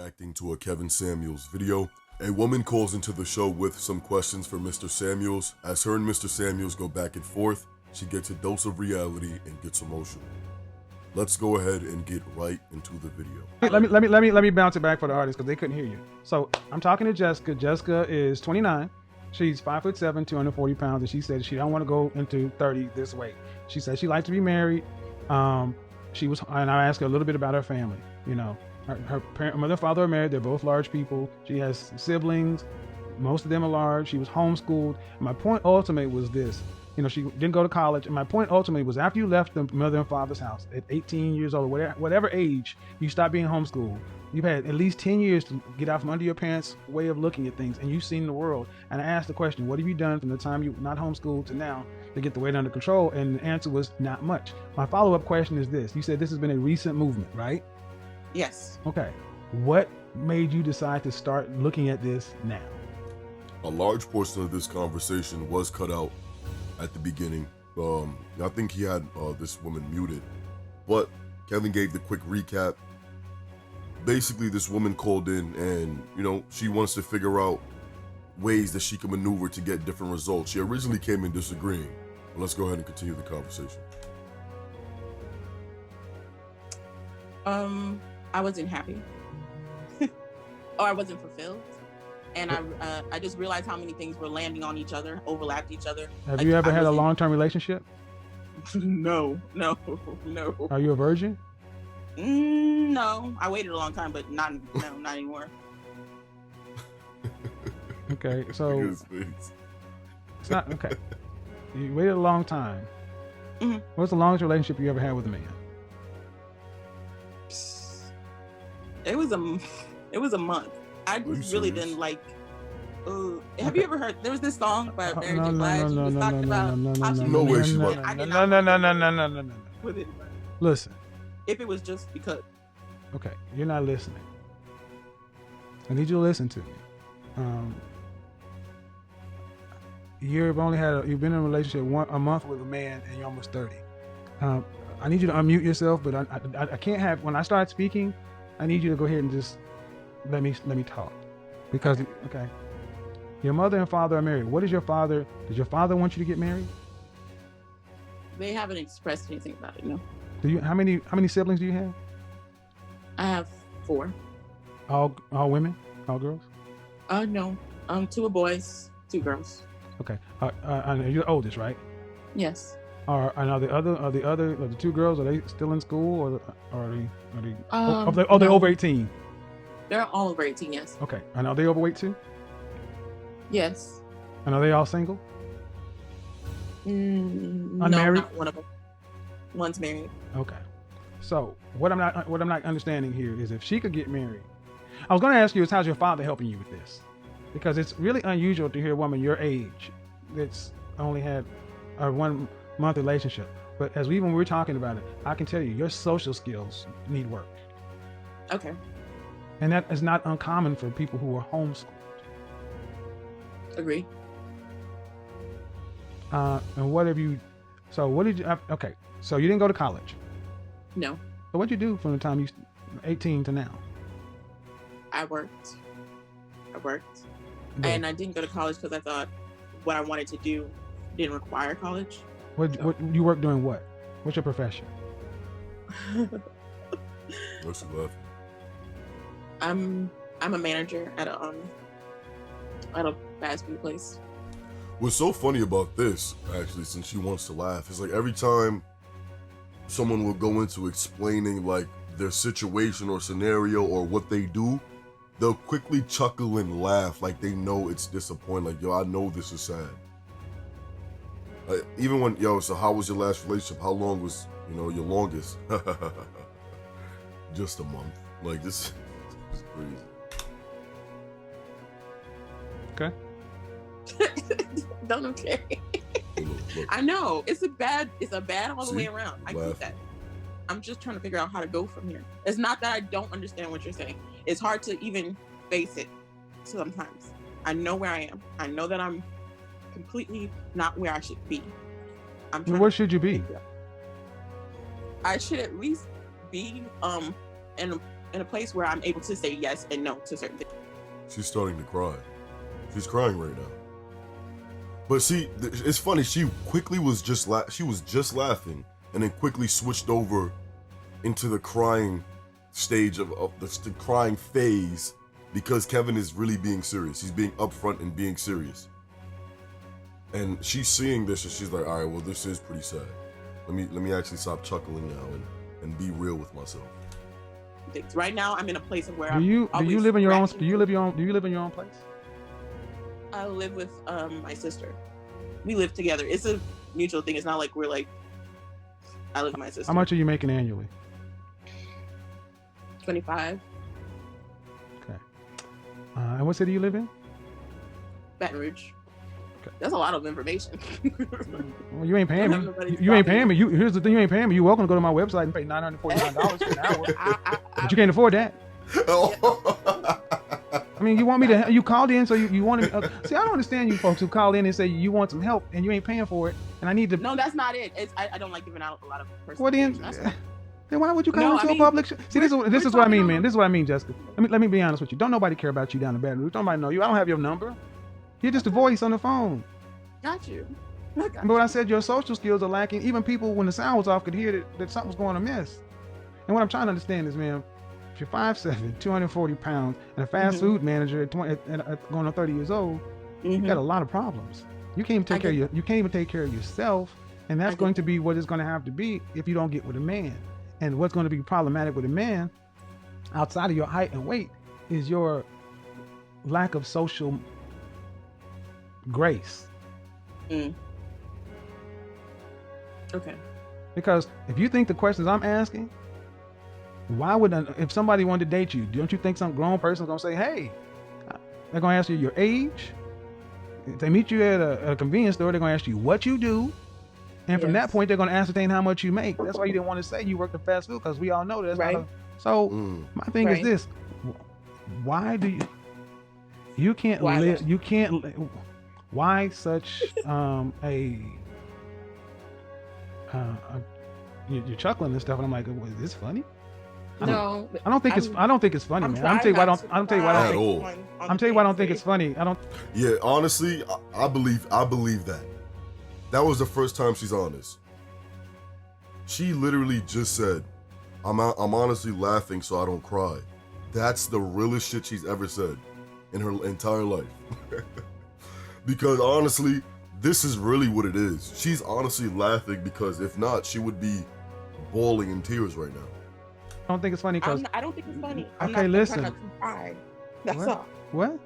reacting to a Kevin Samuels video. A woman calls into the show with some questions for Mr. Samuels. As her and Mr. Samuels go back and forth, she gets a dose of reality and gets emotional. Let's go ahead and get right into the video. Let me bounce it back for the audience because they couldn't hear you. So I'm talking to Jessica. Jessica is 29. She's 5'7", 240 pounds, and she said she don't want to go into 30 this way. She said she likes to be married. And I asked her a little bit about her family. You know, her mother and father are married. They're both large people. She has siblings. Most of them are large. She was homeschooled. My point ultimately was this. You know, she didn't go to college. And my point ultimately was after you left the mother and father's house at 18 years old, whatever age, you stopped being homeschooled. You've had at least 10 years to get out from under your parents' way of looking at things, and you've seen the world. And I asked the question, what have you done from the time you not homeschooled to now to get the weight under control? And the answer was not much. My follow-up question is this. You said this has been a recent movement, right? Yes. Okay. What made you decide to start looking at this now? A large portion of this conversation was cut out at the beginning. I think he had this woman muted, but Kevin gave the quick recap. Basically, this woman called in and, you know, she wants to figure out ways that she can maneuver to get different results. She originally came in disagreeing. But let's go ahead and continue the conversation. I wasn't happy. Or I wasn't fulfilled. And I just realized how many things were landing on each other, overlapped each other. Have you ever had a long-term relationship? No. Are you a virgin? No, I waited a long time, but not anymore. Okay, so it's not okay. You waited a long time. Mm-hmm. What's the longest relationship you ever had with a man? It was a month. I just really didn't like. Have you ever heard? There was this song by Mary J. Blige. She was talking about how she no way she no. with it. Listen. If it was just because. Okay, you're not listening. I need you to listen to me. You've been in a relationship a month with a man, and you're almost 30. I need you to unmute yourself, but I can't have, when I start speaking, I need you to go ahead and just let me talk. Because, okay, your mother and father are married. Does your father want you to get married? They haven't expressed anything about it, no. How many siblings do you have? I have 4. All women? All girls? No. 2 are boys, 2 girls. Okay. And you're the oldest, right? Yes. Are the 2 girls, are they still in school, or are they over 18? They're all over 18, yes. Okay. And are they overweight too? Yes. And are they all single? Unmarried? No, not one of them. One's married. Okay. So what I'm not understanding here is if she could get married. I was going to ask you is how's your father helping you with this? Because it's really unusual to hear a woman your age that's only had a 1-month relationship. But when we're talking about it, I can tell you your social skills need work. Okay. And that is not uncommon for people who are homeschooled. Agree. And what did you, okay, so you didn't go to college? No. So what'd you do from the time you 18 to now? I worked. Yeah. And I didn't go to college because I thought what I wanted to do didn't require college. What you work doing what? What's your profession? What's the left? I'm a manager at a fast food place. What's so funny about this, actually, since she wants to laugh, is like every time someone will go into explaining like their situation or scenario or what they do, they'll quickly chuckle and laugh like they know it's disappointing. Like, yo, I know this is sad. Even when, so how was your last relationship? How long was, your longest? Just a month. Like, this is crazy. Okay. Don't care. Look. I know it's a bad all the way around. I Laugh. get that. I'm just trying to figure out how to go from here. It's not that I don't understand what you're saying. It's hard to even face it sometimes. I know where I am. I know that I'm completely not where I should be. Where should you be? I should at least be in in a place where I'm able to say yes and no to certain things. She's starting to cry. She's crying right now. But see, it's funny. She quickly was just laughing, and then quickly switched over into the crying stage of the crying phase, because Kevin is really being serious. He's being upfront and being serious. And she's seeing this, and she's like, all right, well, this is pretty sad. Let me actually stop chuckling now and be real with myself. Right now, I'm in a place of where do you live in your own place? I live with my sister. We live together. It's a mutual thing. It's not like we're like, I live with my sister. How much are you making annually? 25. Okay. And what city you live in? Baton Rouge. Okay. That's a lot of information. Well, you ain't paying me. You ain't paying me. Here's the thing: you ain't paying me. You're welcome to go to my website and pay $949 an hour. But you can't afford that. I mean, you want me to? You called in, so you wanted me. See, I don't understand you folks who call in and say you want some help and you ain't paying for it, and I need to. No, that's not it. I don't like giving out a lot of personal. Well, then why would you call into a public show? See, this is what I mean, man. This is what I mean, Jessica. Let me be honest with you. Don't nobody care about you down in Baton Rouge. Don't nobody know you. I don't have your number. You're just a voice on the phone. Got you. But when I said your social skills are lacking, even people, when the sound was off, could hear that something's going amiss. And what I'm trying to understand is, man, if you're 5'7", 240 pounds, and a fast food manager at going on 30 years old, you got a lot of problems. You can't even take care of you can't even take care of yourself, and that's going to be what it's going to have to be if you don't get with a man. And what's going to be problematic with a man, outside of your height and weight, is your lack of social grace. Okay. Because if you think the questions I'm asking, why would if somebody wanted to date you, don't you think some grown person's gonna say, hey, they're gonna ask you your age? If they meet you at a convenience store, they're gonna ask you what you do, and from that point they're gonna ascertain how much you make. That's why you didn't want to say you worked at fast food, because we all know that's right. My thing is this: why do you can't live? You can't. Why such you're chuckling and stuff, and I'm like, is this funny? I don't think it's funny, man. I'm tell you why I don't think it's funny. I don't. Yeah, honestly, I believe that. That was the first time she's honest. She literally just said, I'm honestly laughing so I don't cry. That's the realest shit she's ever said in her entire life. Because honestly, this is really what it is. She's honestly laughing, because if not, she would be bawling in tears right now. I don't think it's funny because I don't think it's funny. Okay, listen. I'm trying not to cry. That's What? all. What?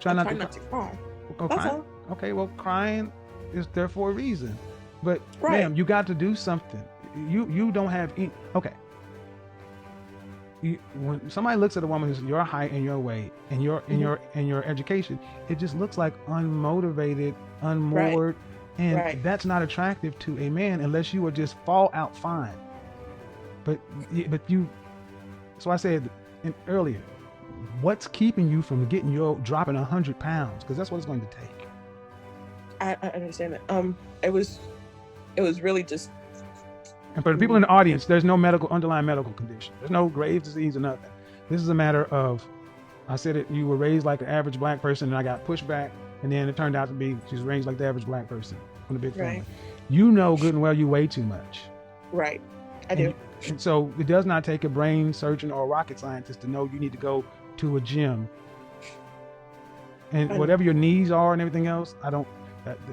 Try not to cry. Go That's cry. all. Okay, well, crying is there for a reason. But Right. ma'am, you got to do something. You don't have any. Okay. When somebody looks at a woman who's your height and your weight and your education, it just looks like unmotivated, unmoored, and that's not attractive to a man unless you would just fall out fine. But you. So I said earlier, what's keeping you from dropping 100 pounds? Because that's what it's going to take. I understand that. It was really just. And for the people in the audience, there's no underlying medical condition. There's no Graves' disease or nothing. This is a matter of, I said it, you were raised like an average black person, and I got pushed back, and then it turned out to be she's raised like the average black person from the big family. You know good and well you weigh too much. Right. I do. And so it does not take a brain surgeon or a rocket scientist to know you need to go to a gym. And whatever your needs are and everything else,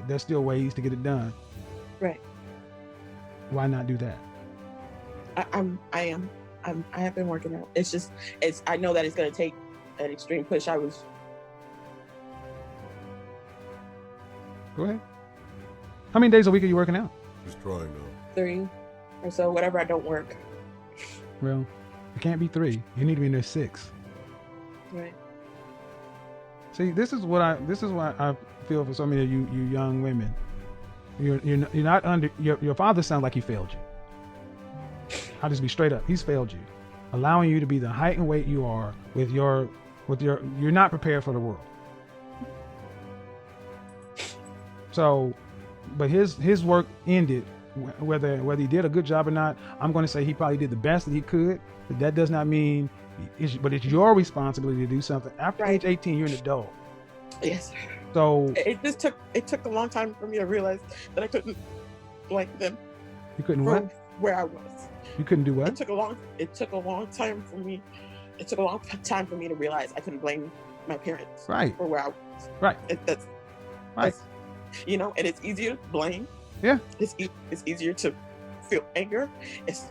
there's still ways to get it done. Right. Why not do that? I have been working out. I know that it's going to take an extreme push. Go ahead. How many days a week are you working out? Just trying though. 3 or so, whatever I don't work. Well, it can't be 3. You need to be in there 6. Right. See, this is why I feel for so many of you young women. You're not under your father sounds like he failed you. I'll just be straight up. He's failed you, allowing you to be the height and weight you are you're not prepared for the world. So, but his work ended. Whether he did a good job or not, I'm going to say he probably did the best that he could. But that does not mean But it's your responsibility to do something. After Right. age 18, you're an adult. Yes. So It took a long time for me to realize that I couldn't blame them you couldn't for what? where I was. You couldn't do what? It took a long time for me. It took a long time for me to realize I couldn't blame my parents Right. for where I was. Right. That's Right. and it's easier to blame. Yeah. It's easier to feel anger. It's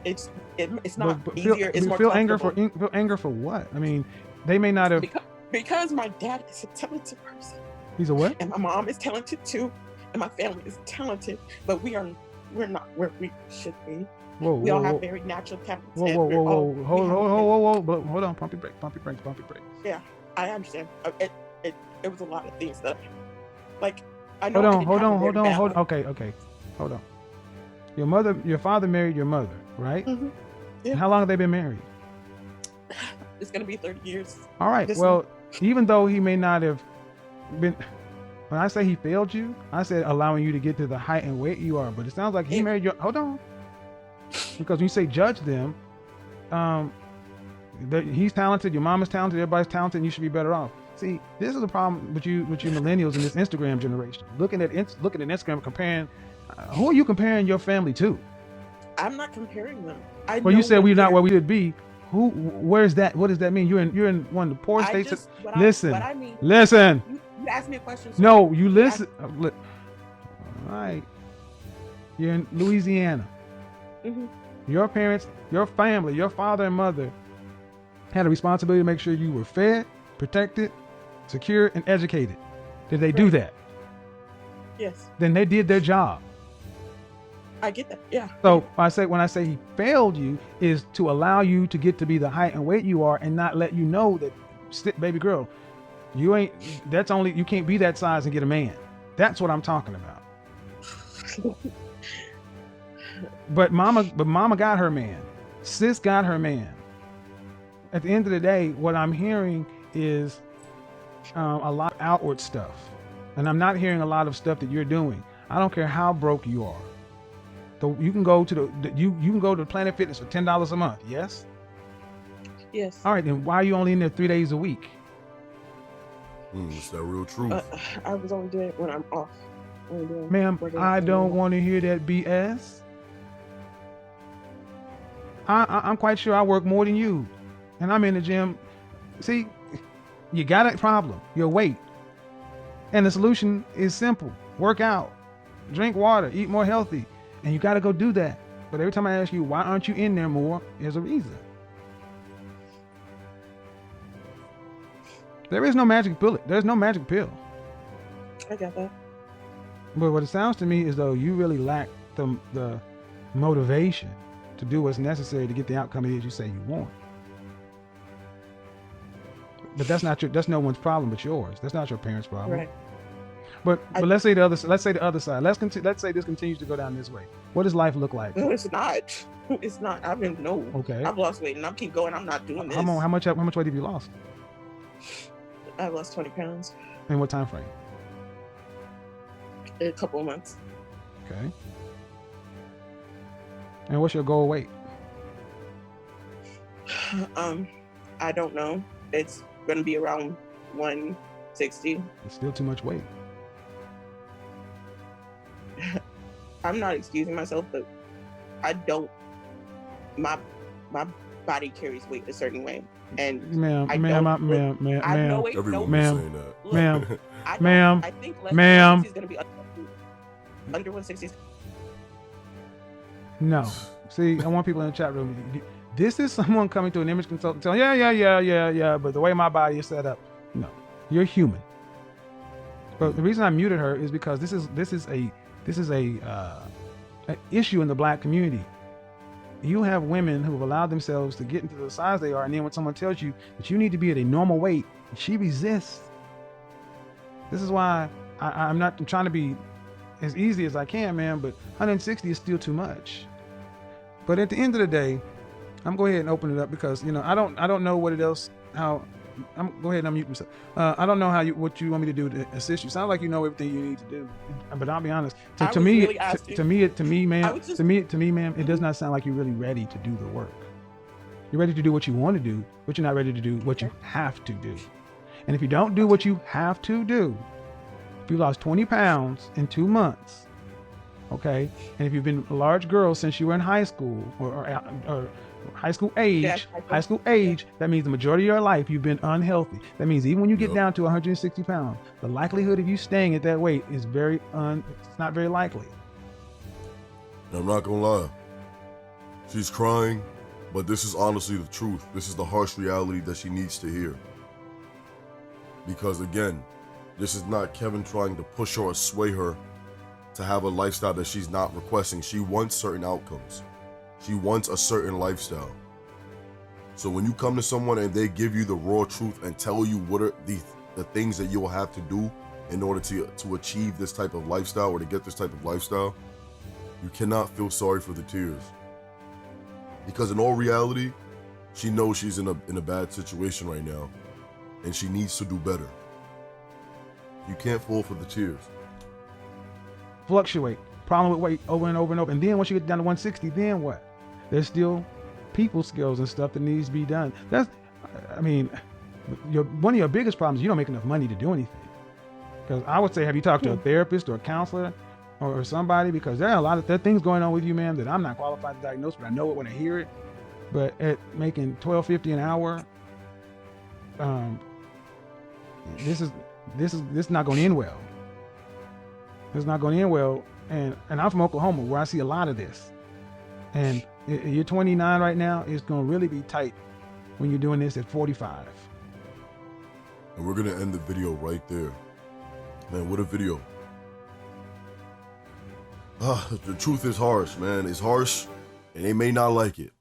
not But easier. It's more feel anger comfortable. feel anger for what? I mean, they may not have. Because my dad is a talented person, He's a what? and my mom is talented too, and my family is talented, but we're not where we should be. Whoa, We all whoa, have whoa. very natural talents. Whoa, and whoa, we're whoa, all- whoa, we hold, have- hold, hold, hold, hold, hold on, pump your brakes, pump your brakes, pump your brakes. I understand. It was a lot of things that, like, I know. Hold I on, didn't hold have a on, very hold on, bad hold. one. Okay, hold on. Your father married your mother, right? Mhm. Yeah. And how long have they been married? It's gonna be 30 years. All right. This Well, even though he may not have been, when I say he failed you, I said allowing you to get to the height and weight you are. But it sounds like he Yeah. married your. Hold on. Because when you say judge them, he's talented, your mom is talented, everybody's talented, and you should be better off. See, this is the problem with you millennials in this Instagram generation. Looking at Instagram, comparing. Who are you comparing your family to? I'm not comparing them. Well, you said we're not where we should be. Where's that? What does that mean? You're in one of the poorest states. Listen. What I mean. Listen. You asked me a question. So No, you listen. All right. You're in Louisiana. Mhm. Your parents, your family, your father and mother had a responsibility to make sure you were fed, protected, secure, and educated. Did they do Right. that? Yes, Then they did their job. I get that. Yeah. So when I say he failed you, is to allow you to get to be the height and weight you are, and not let you know that, baby girl, you ain't. That's only you can't be that size and get a man. That's what I'm talking about. But mama got her man. Sis got her man. At the end of the day, what I'm hearing is a lot of outward stuff, and I'm not hearing a lot of stuff that you're doing. I don't care how broke you are. You can go to you can go to Planet Fitness for $10 a month. Yes. Yes. All right. Then why are you only in there 3 days a week? It's that real truth. I was only doing it when I'm off. Ma'am, I don't want to hear that BS. I'm quite sure I work more than you, and I'm in the gym. See, you got a problem, your weight. And the solution is simple. Work out, drink water, eat more healthy, and you got to go do that. But every time I ask you, why aren't you in there more, there's a reason. There is no magic bullet. There's no magic pill. I got that. But what it sounds to me is though you really lack the motivation to do what's necessary to get the outcome it is you say you want. But that's no one's problem but yours. That's not your parents' problem. Right. But let's say the other side. Let's say this continues to go down this way. What does life look like? No, it's not. It's not. I've been Okay. I've lost weight and I'm keep going. I'm not doing this. How much weight have you lost? I've lost 20 pounds In what time frame? in a couple of months. Okay. And what's your goal weight? I don't know. It's gonna be around 160. It's still too much weight. I'm not excusing myself, but I don't. My body carries weight a certain way, and Ma'am. I know it. Everyone No, was ma'am. saying that. look, Ma'am. I don't- Ma'am. I think less Ma'am. than 160 is gonna be under 160. No. See, I want people in the chat room. This is someone coming to an image consultant telling, yeah, but the way my body is set up. No, you're human. But the reason I muted her is because this is a issue in the black community. You have women who have allowed themselves to get into the size they are, and then when someone tells you that you need to be at a normal weight, she resists. This is why I'm trying to be as easy as I can, man, but 160 is still too much. But at the end of the day, I'm go ahead and open it up because I don't know what it else how I'm go ahead and unmute myself. I don't know what you want me to do to assist you. Sounds like you know everything you need to do, but I'll be honest. To me, ma'am, it does not sound like you're really ready to do the work. You're ready to do what you want to do, but you're not ready to do what you have to do. And if you don't do what you have to do, if you lost 20 pounds in 2 months, okay, and if you've been a large girl since you were in high school or high school age, that means the majority of your life you've been unhealthy. That means even when you get down to 160 pounds, the likelihood of you staying at that weight is it's not very likely. And I'm not gonna lie, she's crying, but this is honestly the truth. This is the harsh reality that she needs to hear. Because again, this is not Kevin trying to push her or sway her to have a lifestyle that she's not requesting. She wants certain outcomes. She wants a certain lifestyle. So when you come to someone and they give you the raw truth and tell you what are the things that you'll have to do in order to achieve this type of lifestyle or to get this type of lifestyle, you cannot feel sorry for the tears. Because in all reality, she knows she's in a bad situation right now and she needs to do better. You can't fall for the tears. Fluctuate. Problem with weight over and over and over. And then once you get down to 160, then what? There's still people skills and stuff that needs to be done. One of your biggest problems is you don't make enough money to do anything. Because I would say, have you talked to a therapist or a counselor or somebody? Because there are there are things going on with you, ma'am, that I'm not qualified to diagnose, but I know it when I hear it. But at making $12.50 an hour, this is not going to end well. It's not going to end well. And I'm from Oklahoma, where I see a lot of this. And you're 29 right now. It's going to really be tight when you're doing this at 45. And we're going to end the video right there. Man, what a video. The truth is harsh, man. It's harsh, and they may not like it.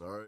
All right.